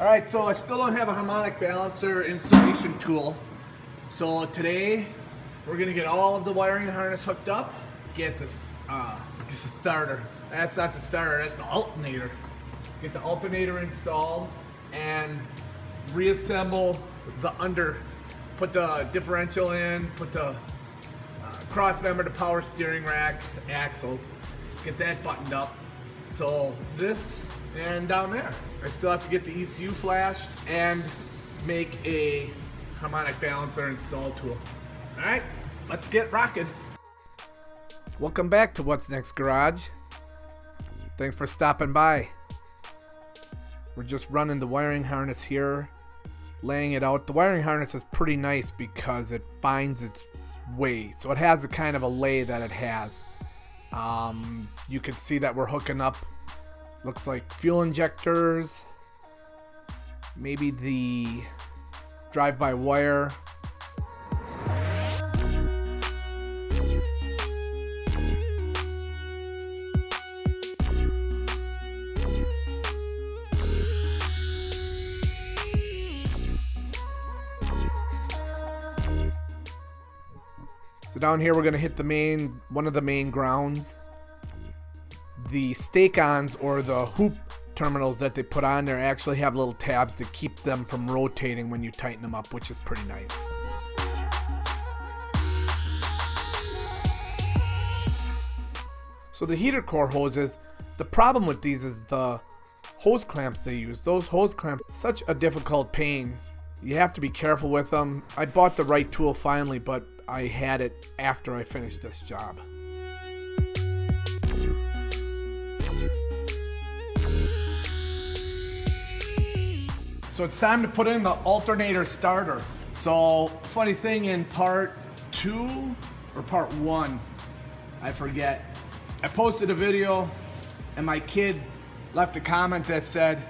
Alright, so I still don't have a harmonic balancer installation tool. So today we're going to get all of the wiring harness hooked up, get this starter. That's not the starter, that's the alternator. Get the alternator installed and reassemble the put the differential in, put the cross member to power steering rack, axles, get that buttoned up. So this and down there, I still have to get the ECU flashed and make a harmonic balancer install tool. All right, let's get rocking. Welcome back to What's Next Garage. Thanks for stopping by. We're just running the wiring harness here, laying it out. The wiring harness is pretty nice because it finds its way. So it has a kind of a lay that it has. You can see that we're hooking up, looks like fuel injectors, maybe the drive-by wire. So down here we're going to hit one of the main grounds. The stake-ons or the hoop terminals that they put on there actually have little tabs to keep them from rotating when you tighten them up, which is pretty nice. So the heater core hoses, the problem with these is the hose clamps they use. Those hose clamps, such a difficult pain. You have to be careful with them. I bought the right tool finally, but I had it after I finished this job. So it's time to put in the alternator starter. So funny thing, in part 2 or part 1, I forget, I posted a video and my kid left a comment that said,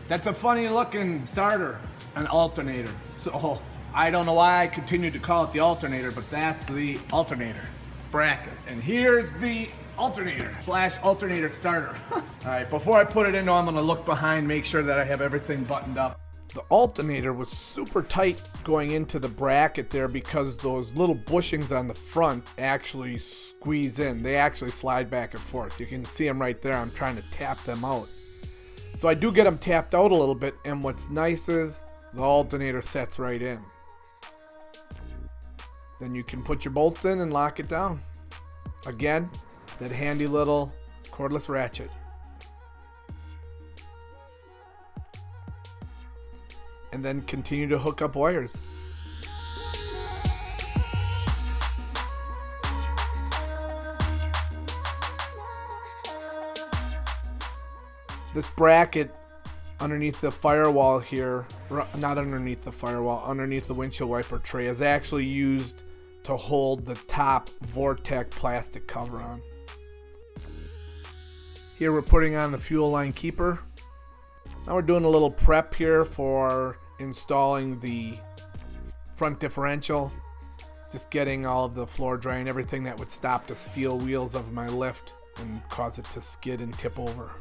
"That's a funny looking starter, an alternator." So I don't know why I continued to call it the alternator, but that's the alternator bracket. And here's the alternator/alternator starter. All right, before I put it in, I'm gonna look behind, make sure that I have everything buttoned up. The alternator was super tight going into the bracket there because those little bushings on the front actually squeeze in. They actually slide back and forth. You can see them right there. I'm trying to tap them out. So I do get them tapped out a little bit, and what's nice is the alternator sets right in. Then you can put your bolts in and lock it down. Again, that handy little cordless ratchet. And then continue to hook up wires. This bracket underneath the firewall here, not underneath the firewall, underneath the windshield wiper tray, is actually used to hold the top Vortec plastic cover on. Here we're putting on the fuel line keeper. Now we're doing a little prep here for installing the front differential. Just getting all of the floor drain, everything that would stop the steel wheels of my lift and cause it to skid and tip over.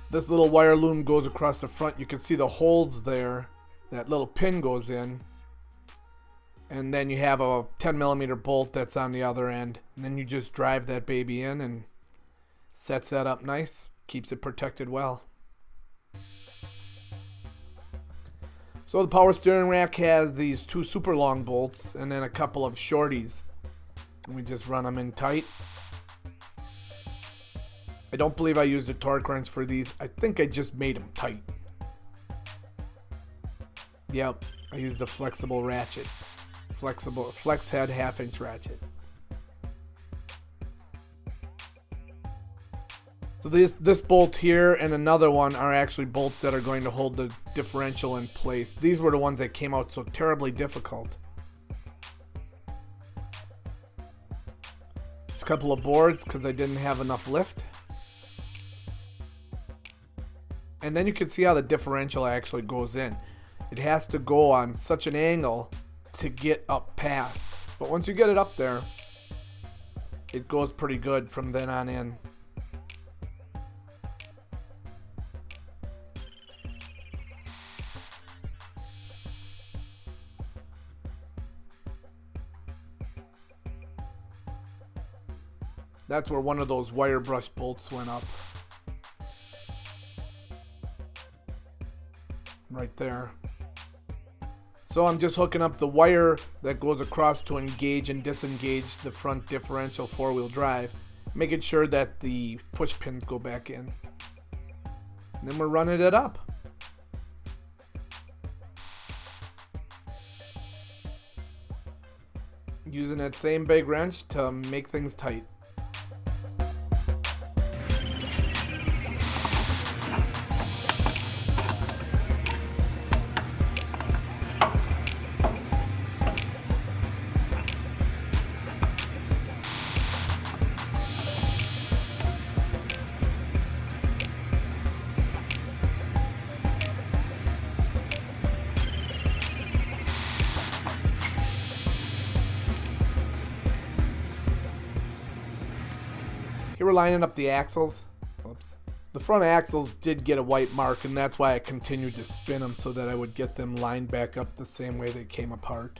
This little wire loom goes across the front. You can see the holes there. That little pin goes in. And then you have a 10mm bolt that's on the other end. And then you just drive that baby in and sets that up nice. Keeps it protected well. So the power steering rack has these 2 super long bolts and then a couple of shorties. And we just run them in tight. I don't believe I used a torque wrench for these. I think I just made them tight. Yep, I used a flexible ratchet. Flex head 1/2-inch ratchet. So this bolt here and another one are actually bolts that are going to hold the differential in place. These were the ones that came out so terribly difficult. Just a couple of boards because I didn't have enough lift. And then you can see how the differential actually goes in. It has to go on such an angle to get up past. But once you get it up there, it goes pretty good from then on in. That's where one of those wire brush bolts went up. Right there. So I'm just hooking up the wire that goes across to engage and disengage the front differential four-wheel drive, making sure that the push pins go back in. And then we're running it up. Using that same big wrench to make things tight. Here we're lining up the axles. Whoops. The front axles did get a white mark, and that's why I continued to spin them so that I would get them lined back up the same way they came apart.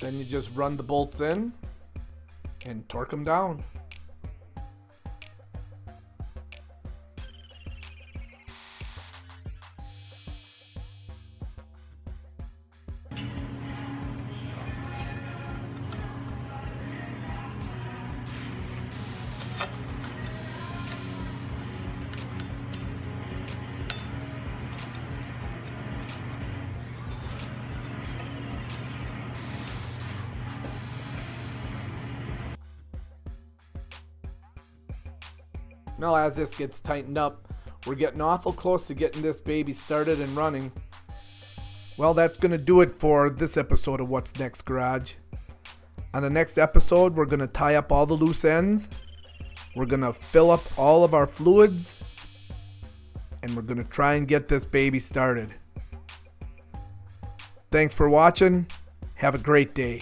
Then you just run the bolts in and torque them down. Now as this gets tightened up, we're getting awful close to getting this baby started and running. Well, that's going to do it for this episode of What's Next Garage. On the next episode, we're going to tie up all the loose ends. We're going to fill up all of our fluids. And we're going to try and get this baby started. Thanks for watching. Have a great day.